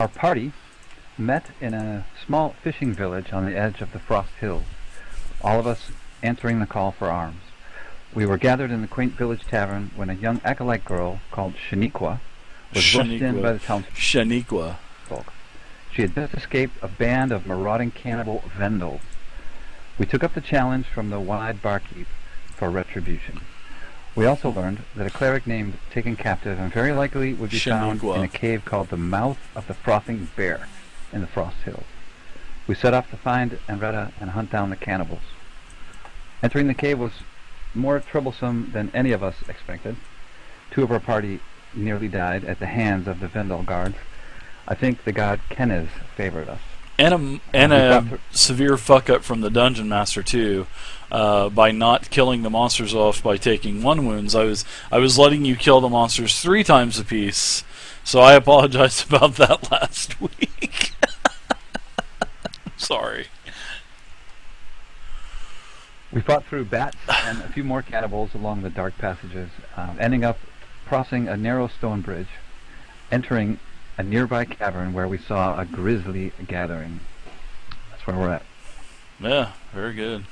Our party met in a small fishing village on the edge of the Frost Hills, all of us answering the call for arms. We were gathered in the quaint village tavern when a young acolyte girl called Shaniqua was rushed in by the townsfolk. Shaniqua. She had just escaped a band of marauding cannibal Vendahls. We took up the challenge from the wide barkeep for retribution. We also learned that a cleric named taken captive and very likely would be found in a cave called the Mouth of the Frothing Bear in the Frost Hills. We set off to find Inreda and hunt down the cannibals. Entering the cave was more troublesome than any of us expected. Two of our party nearly died at the hands of the Vendahls guards. I think the god Kenneth favored us. And a severe fuck up from the dungeon master too, by not killing the monsters off by taking one wounds. I was letting you kill the monsters 3 times apiece, so I apologize about that last week. Sorry. We fought through bats and a few more cannibals along the dark passages, ending up crossing a narrow stone bridge, entering a nearby cavern where we saw a grisly gathering. That's where we're at. Yeah, very good.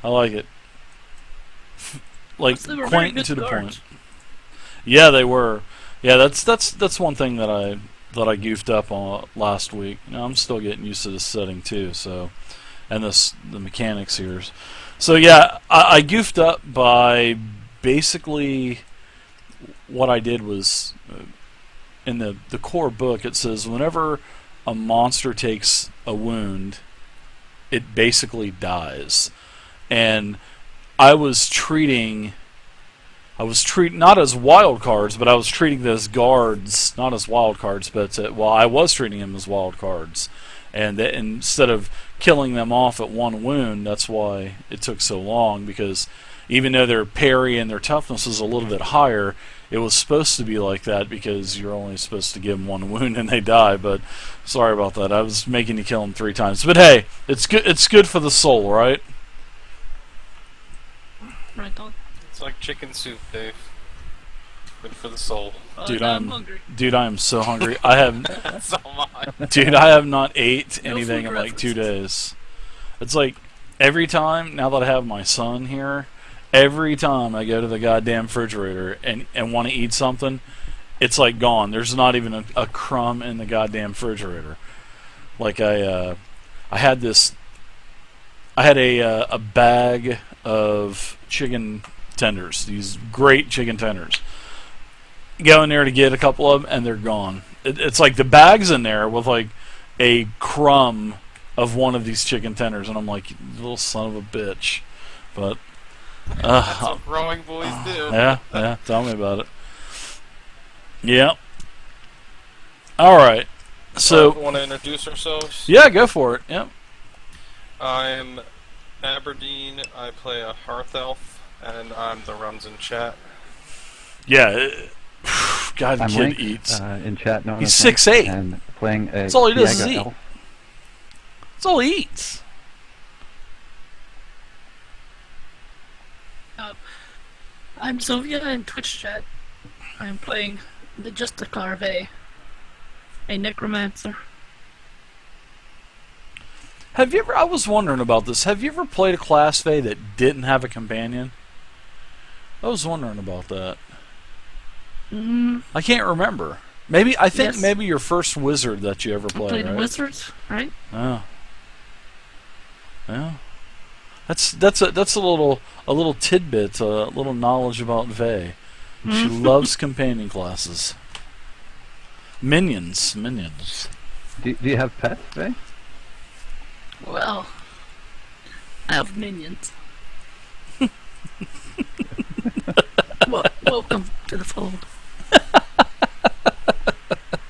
I like it. Like quaint and to the point. Yeah, they were. Yeah, that's one thing that I goofed up on last week. Now I'm still getting used to this setting too. So, and the mechanics here. So yeah, I goofed up by basically what I did was. In the core book, it says whenever a monster takes a wound, it basically dies. And I was treating not as wild cards, but I was treating those guards not as wild cards, but I was treating them as wild cards. And instead of killing them off at one wound, that's why it took so long, because even though their parry and their toughness is a little bit higher, it was supposed to be like that because you're only supposed to give them one wound and they die. But sorry about that. I was making you kill them 3 times. But hey, it's good. It's good for the soul, right? Right on. It's like chicken soup, Dave. Good for the soul. Dude, I'm hungry. Dude, I am so hungry. I have. So am I. Dude, I have not ate No anything food in like 2 references. days. It's like every time now that I have my son here. Every time I go to the goddamn refrigerator and want to eat something, it's like gone. There's not even a crumb in the goddamn refrigerator. Like I had a bag of chicken tenders, these great chicken tenders. Go in there to get a couple of them, and they're gone. It's like the bag's in there with like a crumb of one of these chicken tenders, and I'm like, you little son of a bitch. But That's what growing boys do. yeah, tell me about it. Yeah. Alright. So want to introduce ourselves? yeah, go for it. Yep. I'm Aberdeen. I play a Hearth Elf, and I'm the runs in chat. Yeah. God, the I'm kid Link, eats. in chat. No, He's 6'8". and playing a That's all he does is Diaga eat. elf. That's all he eats. I'm Sylvia in Twitch chat. I'm playing the Just a Carve, a necromancer. Have you ever? I was wondering about this. Have you ever played a class Fae that didn't have a companion? I was wondering about that. I can't remember. Maybe I think Yes. maybe your first wizard that you ever I played. played Right? wizards, right? Oh. Yeah. That's a little tidbit, a little knowledge about Vey. She loves companion classes. Minions. Do you have pets, Faye? Well, I have minions. Welcome to the fold.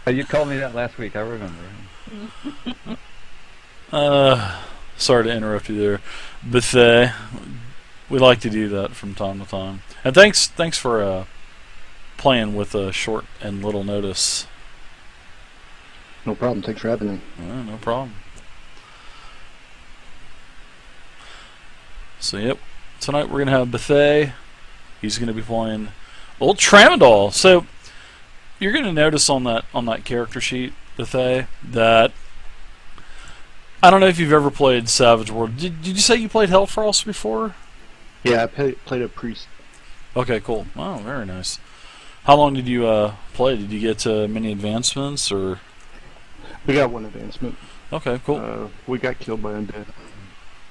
You called me that last week. I remember. Sorry to interrupt you there, but we like to do that from time to time. And thanks for playing with a short and little notice. No problem. Thanks for having me. No problem. So yep, tonight we're gonna have Bethay. He's gonna be playing old Tramadol. So you're gonna notice on that character sheet, Bethay, that I don't know if you've ever played Savage World. Did you say you played Hellfrost before? Yeah, I played a priest. Okay, cool. Oh, very nice. How long did you play? Did you get many advancements, or? We got one advancement. Okay, cool. We got killed by undead.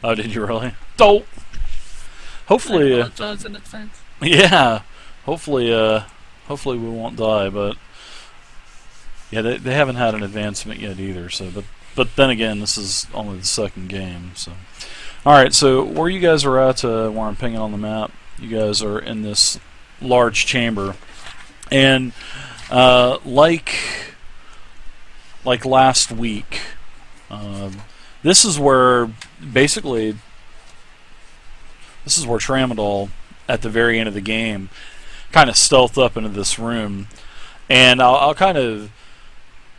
Oh, did you really? Don't. Hopefully, I apologize in advance. yeah. Hopefully, we won't die. But yeah, they haven't had an advancement yet either. So, but then again, this is only the second game. So, all right. So where you guys are at, where I'm pinging on the map, you guys are in this large chamber, and like last week, this is where basically Tramadol at the very end of the game kind of stealthed up into this room, and I'll kind of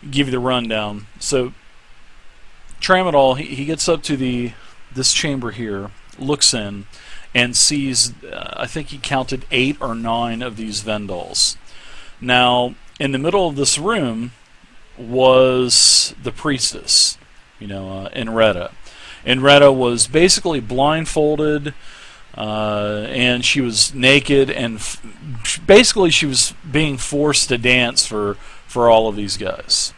give you the rundown. So Tramadol, he gets up to this chamber here, looks in, and sees, I think he counted 8 or 9 of these Vendahls. Now, in the middle of this room was the priestess, Inreda. Inreda was basically blindfolded, and she was naked, and basically she was being forced to dance for all of these guys.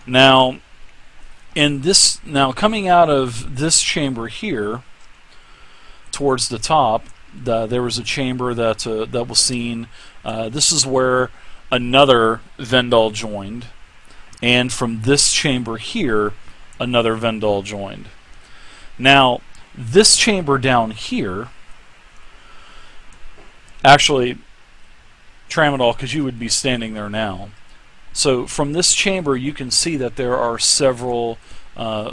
Now, coming out of this chamber here, towards the top, there was a chamber that was seen. This is where another Vendahl joined, and from this chamber here, another Vendahl joined. Now, this chamber down here, actually, Tramadol, because you would be standing there now. So from this chamber, you can see that there are several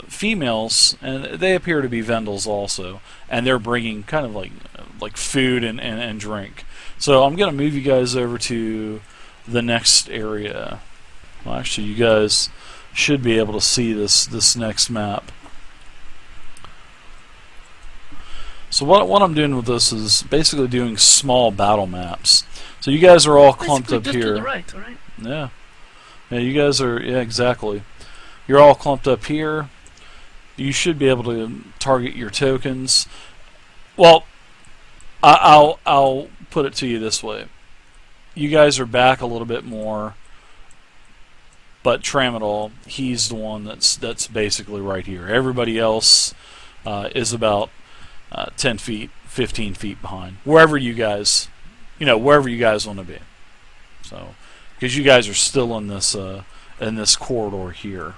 females, and they appear to be Vendahls also, and they're bringing kind of like food and drink. So I'm going to move you guys over to the next area. Well, actually, you guys should be able to see this next map. So what I'm doing with this is basically doing small battle maps. So you guys are all clumped up just here. To the right, all right? Yeah. Yeah, you guys are, yeah, exactly. You're all clumped up here. You should be able to target your tokens. Well, I'll put it to you this way. You guys are back a little bit more, but Tramadol, he's the one that's basically right here. Everybody else is about 10 feet, 15 feet behind. Wherever you guys want to be. So, because you guys are still in this corridor here,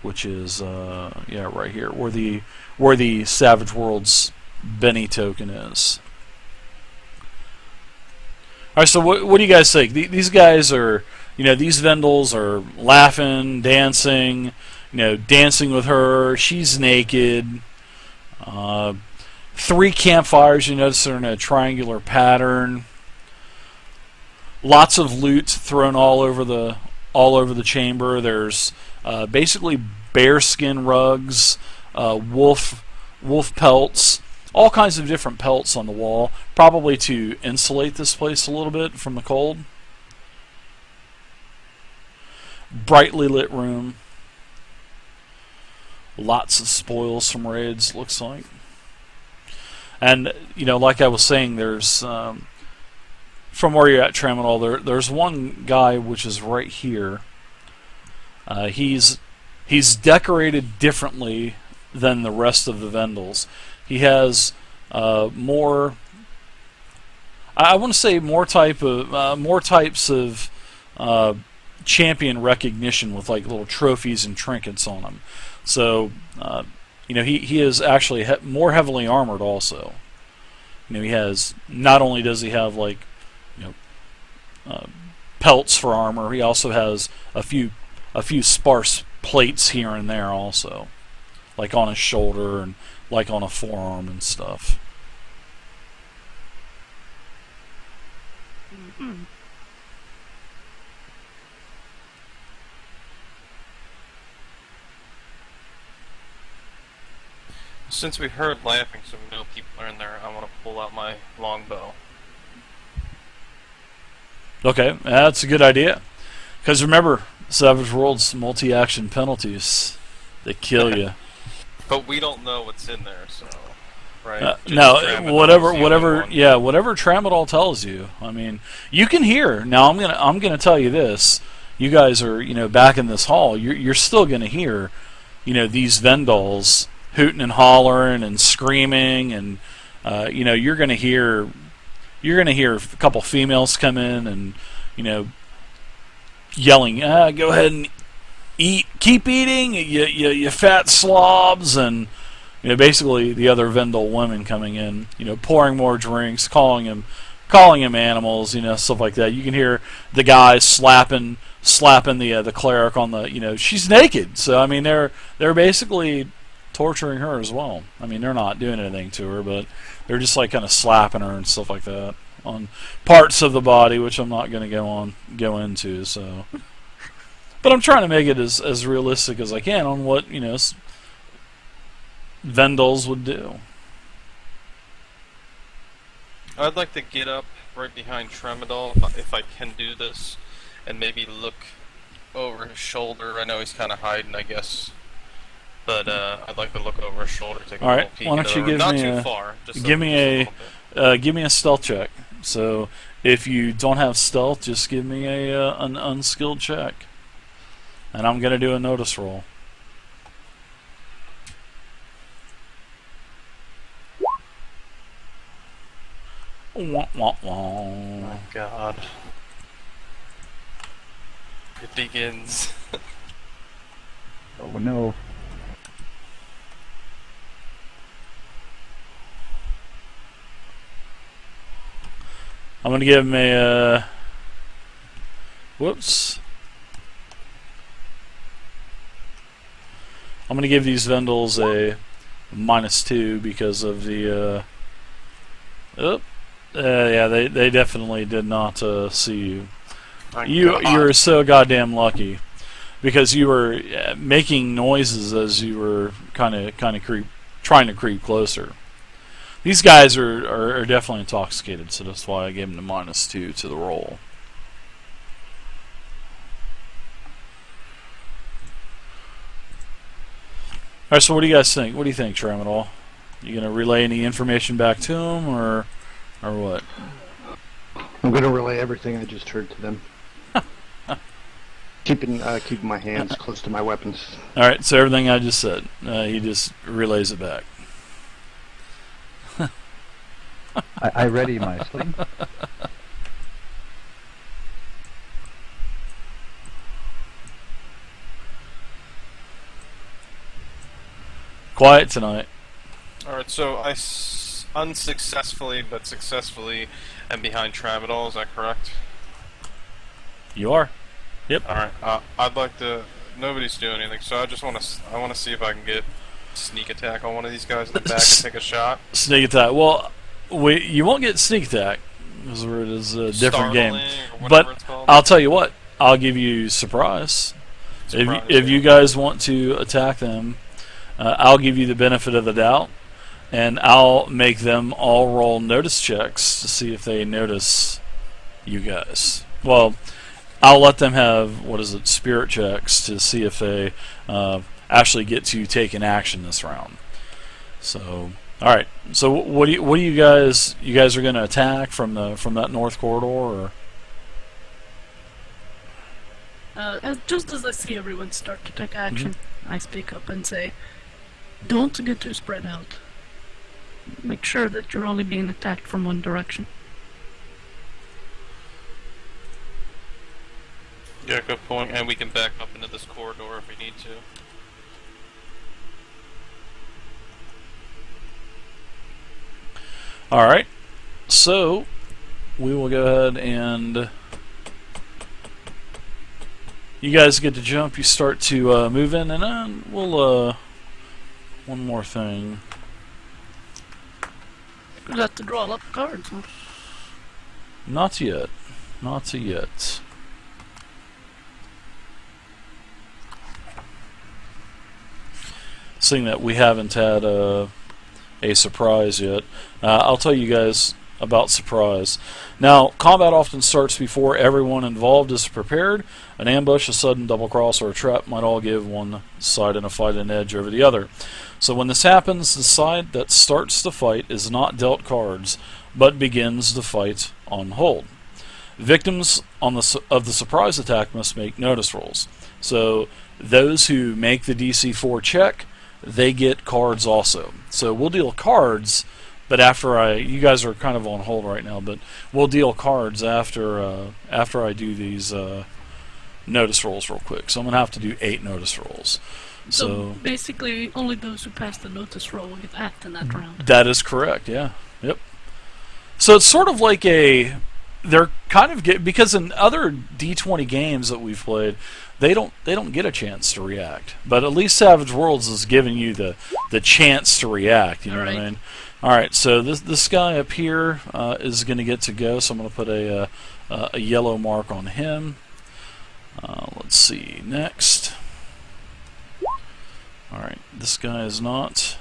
which is right here where the Savage Worlds Benny token is. All right, so what do you guys think? These guys are, these Vendahls are laughing, dancing, dancing with her. She's naked. 3 campfires. You notice they're in a triangular pattern. Lots of loot thrown all over the chamber. There's basically bearskin rugs, wolf pelts, all kinds of different pelts on the wall, probably to insulate this place a little bit from the cold. Brightly lit room. Lots of spoils from raids, looks like. And, like I was saying, there's, from where you're at, Tramadol, there's one guy which is right here. He's decorated differently than the rest of the Vendahls. He has more, I want to say more types of champion recognition with like little trophies and trinkets on him. So, he is actually more heavily armored also. He has, not only does he have like, pelts for armor, he also has a few sparse plates here and there also, like on his shoulder and like on a forearm and stuff. Mm-hmm. Since we heard laughing, so we know people are in there, I want to pull out my longbow. Okay, that's a good idea. Because remember, Savage Worlds multi-action penalties. They kill you. But we don't know what's in there, so right? Just No, Tramadol's whatever, the only whatever, one. yeah, whatever Tramadol tells you. I mean, you can hear. Now, I'm gonna tell you this. You guys are, back in this hall. You're still gonna hear, these Vendahls hooting and hollering and screaming, and you're gonna hear a couple females come in and, yelling, "Go ahead and eat, keep eating, you fat slobs," and basically the other Vendahl women coming in, pouring more drinks, calling him animals, stuff like that. You can hear the guys slapping the cleric on the, she's naked. So I mean, they're basically torturing her as well. I mean, they're not doing anything to her, but they're just like kind of slapping her and stuff like that on parts of the body, which I'm not going to go into. So, but I'm trying to make it as realistic as I can on what Vendahls would do. I'd like to get up right behind Tramadol if I can do this, and maybe look over his shoulder. I know he's kind of hiding, I guess, but I'd like to look over his shoulder, take a All little right, peek. why don't you give not me too a far, just give a, me just a a little bit. give me a stealth check. So if you don't have stealth, just give me an unskilled check, and I'm gonna do a notice roll. Wah, wah, wah. Oh God. It begins. Oh no. I'm gonna give him a whoops. I'm gonna give these Vendahls a -2 because of the yeah, they definitely did not see you. My You God. were so goddamn lucky because you were making noises as you were kind of trying to creep closer. These guys are definitely intoxicated, so that's why I gave them the -2 to the roll. All right, so what do you guys think? What do you think, Tramadol? You gonna relay any information back to them, or what? I'm going to relay everything I just heard to them. keeping my hands close to my weapons. All right, so everything I just said, he just relays it back. I ready my sling. Quiet tonight. Alright, so I unsuccessfully but successfully am behind Tramadol, is that correct? You are. Yep. Alright, I'd like to... Nobody's doing anything, so I want to see if I can get sneak attack on one of these guys in the back and take a shot. Sneak attack. Well, you won't get sneak attack because it is a different game. Or But it's called. I'll tell you what. I'll give you surprise. Surprise, If you guys want to attack them, I'll give you the benefit of the doubt, and I'll make them all roll notice checks to see if they notice you guys. Well, I'll let them have spirit checks to see if they actually get to take an action this round. So, all right. So, what do you guys? You guys are going to attack from that north corridor, or? Just as I see everyone start to take action, I speak up and say, "Don't get too spread out. Make sure that you're only being attacked from one direction." Yeah, good point. And we can back up into this corridor if we need to. All right. So, we will go ahead and you guys get to jump. You start to move in, and then we'll one more thing. We'll have to draw up cards. Huh? Not yet. Not yet. Seeing that we haven't had a surprise yet, I'll tell you guys about surprise. Now, combat often starts before everyone involved is prepared. An ambush, a sudden double cross, or a trap might all give one side in a fight an edge over the other. So when this happens, the side that starts the fight is not dealt cards, but begins the fight on hold. Victims of the surprise attack must make notice rolls. So those who make the DC4 check, they get cards also. So we'll deal cards, but you guys are kind of on hold right now, but we'll deal cards after I do these notice rolls real quick. So I'm going to have to do 8 notice rolls. So basically, only those who pass the notice roll will get act in that round. That is correct, yeah. Yep. So it's sort of like they're kind of because in other D20 games that we've played, they don't get a chance to react. But at least Savage Worlds is giving you the chance to react, you know what I mean? Alright, so this guy up here is going to get to go, so I'm going to put a yellow mark on him. Let's see, next. Alright, this guy is not.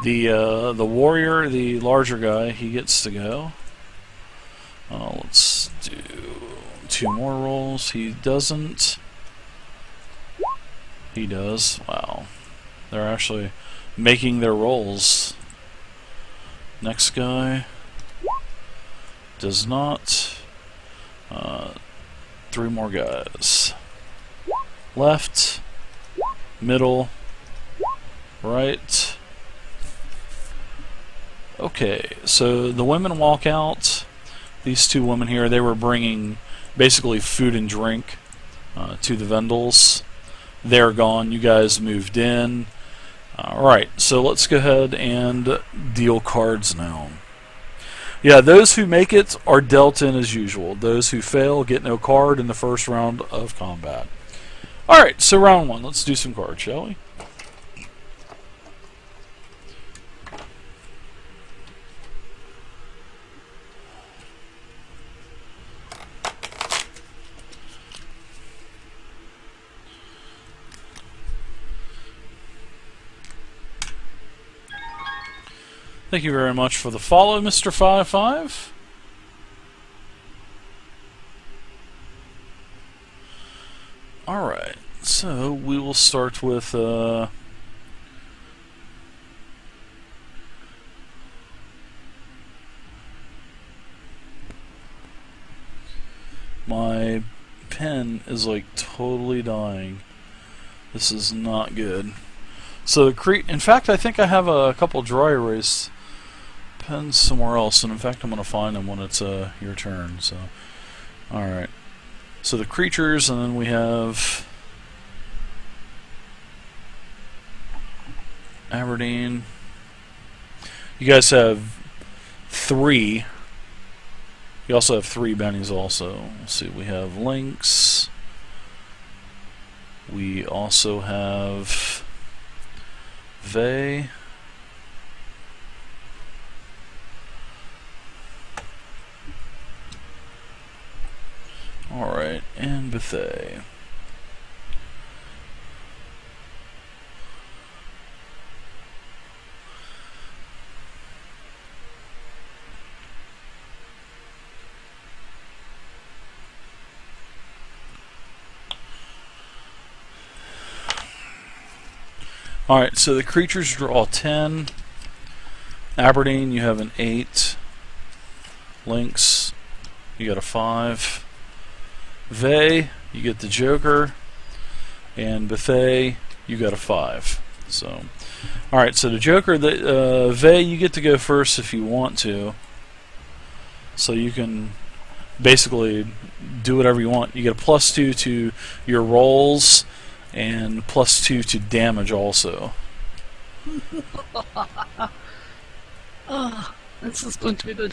The warrior, the larger guy, he gets to go. Let's do 2 more rolls. He doesn't. He does. Wow. They're actually making their rolls. Next guy does not. 3 more guys. Left. Middle. Right. Okay, so the women walk out. These 2 women here, they were bringing basically food and drink to the Vendahls. They're gone. You guys moved in. Alright, so let's go ahead and deal cards now. Yeah, those who make it are dealt in as usual. Those who fail get no card in the first round of combat. Alright, so round 1. Let's do some cards, shall we? Thank you very much for the follow, Mr. 55. Alright, so we will start with my pen is like totally dying. This is not good. So in fact, I think I have a couple dry erase pens somewhere else, and in fact I'm going to find them when it's your turn. So, alright. So the creatures, and then we have Aberdeen. You guys have 3. You also have 3 bennies also. Let's see, we have Lynx. We also have Vey. Alright, and Bethay. Alright, so the creatures draw 10. Aberdeen, you have an 8. Lynx, you got a 5. Vey, you get the Joker, and Bethay, you got a 5. So, alright, so the Joker, Vey, you get to go first if you want to. So you can basically do whatever you want. You get a +2 to your rolls, and +2 to damage also. Oh, this is going to be good.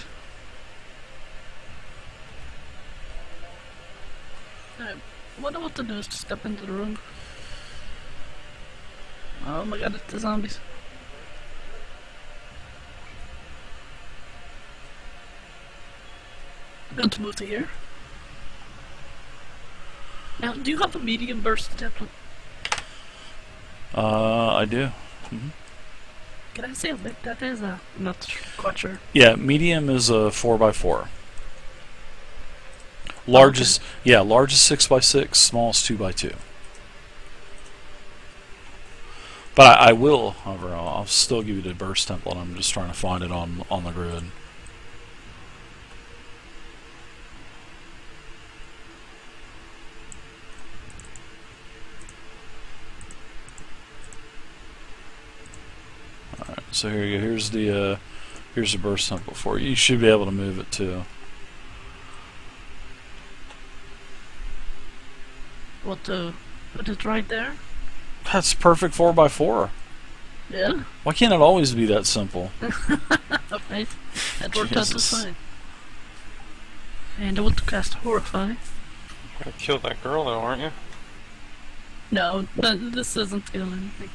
What I want to do is to step into the room. Oh my god, it's the zombies. I'm going to move to here. Now, do you have a medium burst, Zeppelin? I do. Can I see how big that is? Not quite sure. Yeah, medium is a 4x4. Large is large is 6x6. Small is 2x2. But I will, however, I'll still give you the burst template. I'm just trying to find it on the grid. All right, so here you go. Here's the burst template for you. You should be able to move it too. What to put it right there? That's perfect 4x4. Yeah. Why can't it always be that simple? Right. That worked out just Jesus. fine. And I want to cast Horrify. Gonna kill that girl though, aren't you? No, this doesn't kill anything.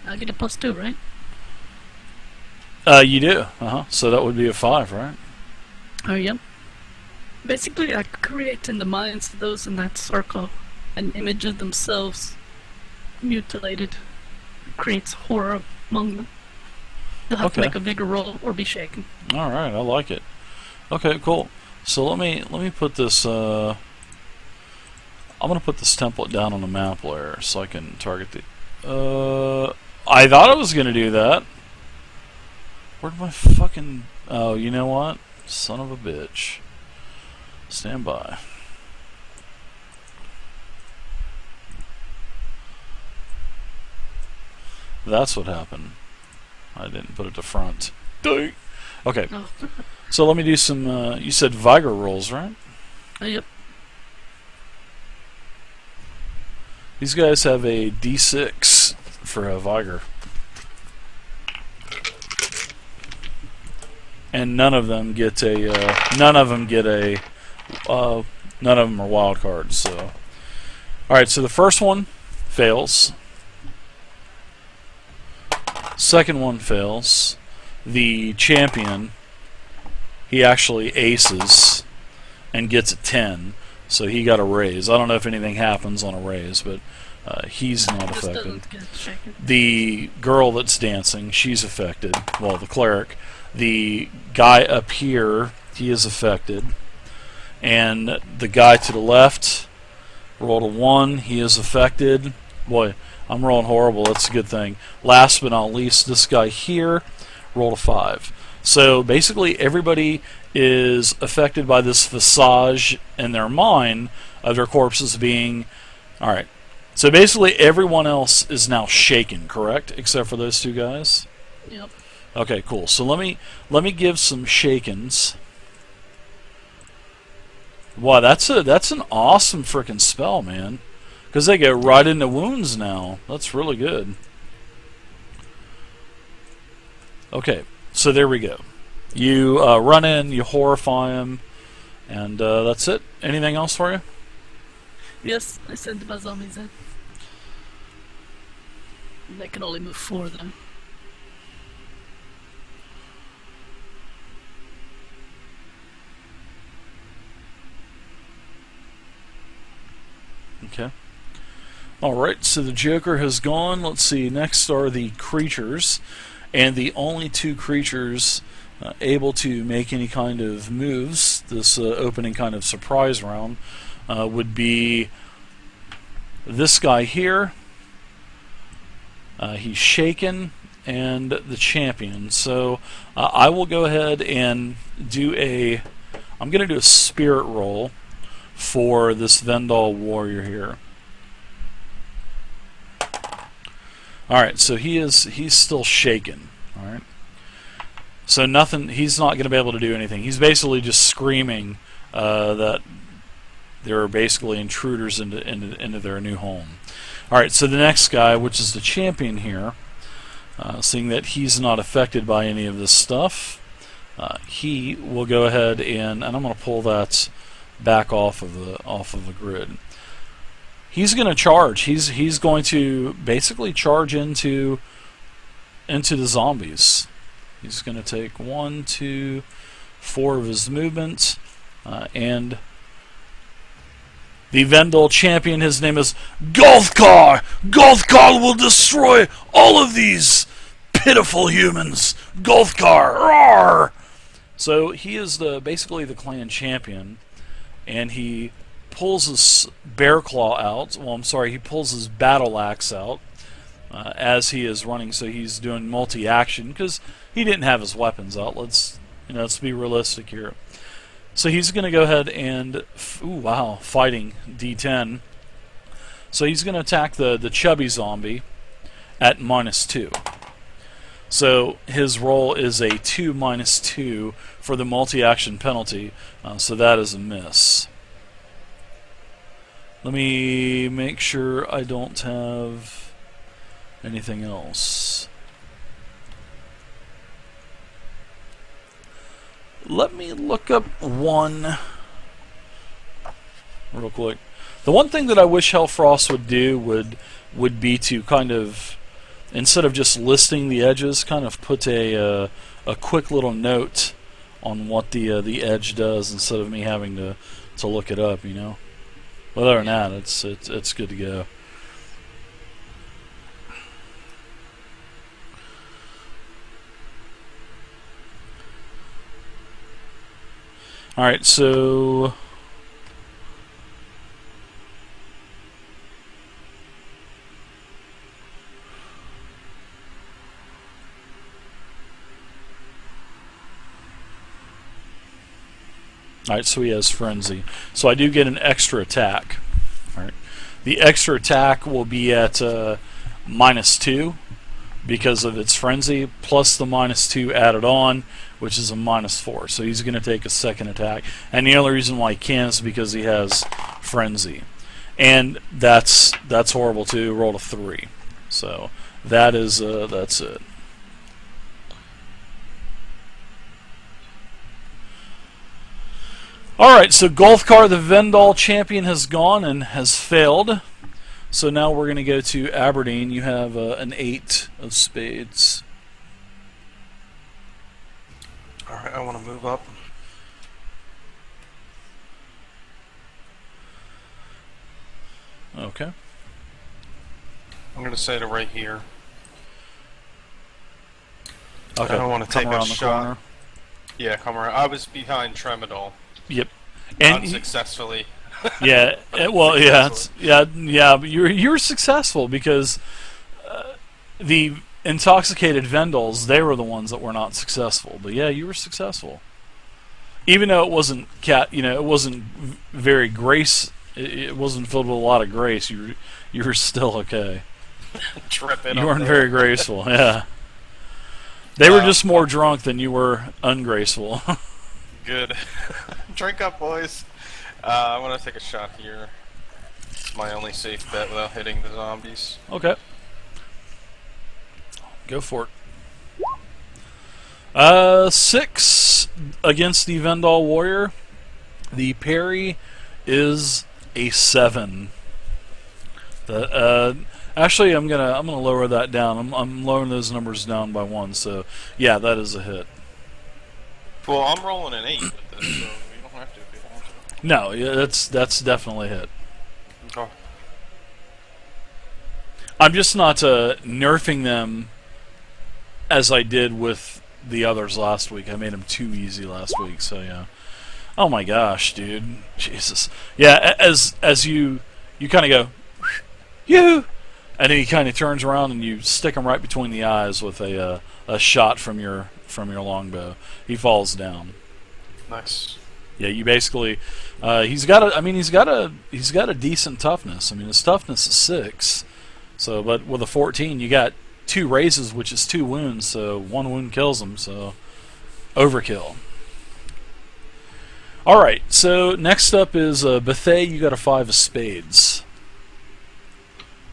I get a +2, right? You do. So that would be a 5, right? Oh, yep. Basically, I create in the minds of those in that circle an image of themselves mutilated. It creates horror among them. They'll have to Okay. make a bigger roll or be shaken. All right, I like it. Okay, cool. So let me put this. I'm gonna put this template down on the map layer so I can target the. I thought I was gonna do that. Where'd my fucking? Oh, you know what? Son of a bitch. Stand by. That's what happened. I didn't put it to front. Dang. Okay, Oh, so let me do some. You said Vigor rolls, right? yep. These guys have a D6 for a Vigor. And none of them get a. None of them are wild cards. So, all right. So the first one fails. Second one fails. The champion, he actually aces and gets a 10. So he got a raise. I don't know if anything happens on a raise, but he's not This affected. doesn't get shaken. The girl that's dancing, she's affected. Well, the cleric. The guy up here, he is affected. And the guy to the left rolled a 1. He is affected. Boy, I'm rolling horrible. That's a good thing. Last but not least, this guy here rolled a 5. So basically, everybody is affected by this visage in their mind of their corpses being. Alright. So basically, everyone else is now shaken, correct? Except for those two guys? Yep. Okay, cool. So let me give some shakens. Wow, that's an awesome freaking spell, man. Because they go right into wounds now. That's really good. Okay, so there we go. You run in, you horrify them, and that's it. Anything else for you? Yes, I sent my zombies in. They can only move 4 then. Okay. Alright, so the Joker has gone. Let's see, next are the creatures. And the only 2 creatures able to make any kind of moves, this opening kind of surprise round, would be this guy here. He's shaken, and the champion. So I will go ahead and do a. I'm going to do a spirit roll for this Vendahl warrior here. All right, so he's still shaken. All right, so nothing. He's not going to be able to do anything. He's basically just screaming that there are basically intruders into their new home. All right, so the next guy, which is the champion here, seeing that he's not affected by any of this stuff, he will go ahead and I'm going to pull that back off of the grid. He's going to charge. He's going to basically charge into the zombies. He's going to take 1, 2, 4 of his movement, and the Vendal champion. His name is Golthkar. Golthkar will destroy all of these pitiful humans. Golthkar, roar! So he is basically the clan champion, and he pulls his bear claw out. Well, I'm sorry, he pulls his battle axe out as he is running. So he's doing multi-action because he didn't have his weapons out. Let's be realistic here. So he's going to go ahead and fighting D10. So he's going to attack the chubby zombie at -2. So his roll is a 2 -2 for the multi-action penalty. So that is a miss. Let me make sure I don't have anything else. Let me look up one real quick. The one thing that I wish Hellfrost would do would be to kind of, instead of just listing the edges, kind of put a quick little note on what the edge does instead of me having to look it up, you know. But other than that, it's good to go. All right, so alright, so he has Frenzy. So I do get an extra attack. Alright. The extra attack will be at -2 because of its Frenzy, plus the -2 added on, which is a -4. So he's going to take a second attack. And the only reason why he can is because he has Frenzy. And that's horrible too. Rolled a 3. So that's it. Alright, so Golthkar, the Vendal champion, has gone and has failed. So now we're going to go to Aberdeen. You have an 8 of spades. Alright, I want to move up. Okay. I'm going to say to right here. Okay. I don't want to take a around the shot. corner. Yeah, come around. I was behind Tremedal. Yep. And Unsuccessfully. yeah, well, yeah, but you were successful because the intoxicated Vendals, they were the ones that were not successful. But yeah, you were successful. Even though it wasn't it wasn't very grace. It wasn't filled with a lot of grace. You were still okay. Tripping. You weren't very graceful. Yeah. They were just more drunk than you were ungraceful. Good. Drink up, boys. I'm gonna take a shot here. It's my only safe bet without hitting the zombies. Okay. Go for it. 6 against the Vendal warrior. The parry is a 7. Actually, I'm gonna lower that down. I'm lowering those numbers down by 1. So yeah, that is a hit. Well, I'm rolling an 8 with this, so you don't have to if you want to. No, yeah, that's definitely a hit. Okay. I'm just not nerfing them as I did with the others last week. I made them too easy last week, so yeah. Oh my gosh, dude. Jesus. Yeah, as you kind of go, you, and then he kind of turns around and you stick him right between the eyes with a shot from your longbow. He falls down. Nice. Yeah, you basically he's got a decent toughness. I mean, his toughness is 6. So, but with a 14, you got 2 raises, which is 2 wounds. So 1 wound kills him. So overkill. All right. So next up is Bethay. You got a 5 of spades.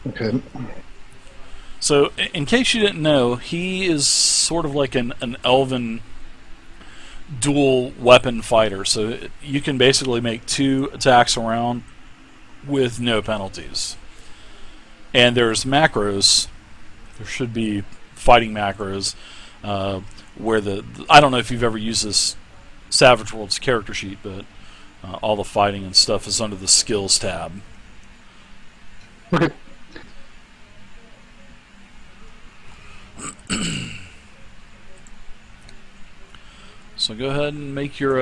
Okay. So, in case you didn't know, he is sort of like an elven dual weapon fighter. So you can basically make 2 attacks around with no penalties. And there's macros. There should be fighting macros where I don't know if you've ever used this Savage Worlds character sheet, but All the fighting and stuff is under the skills tab. Okay. So go ahead and make your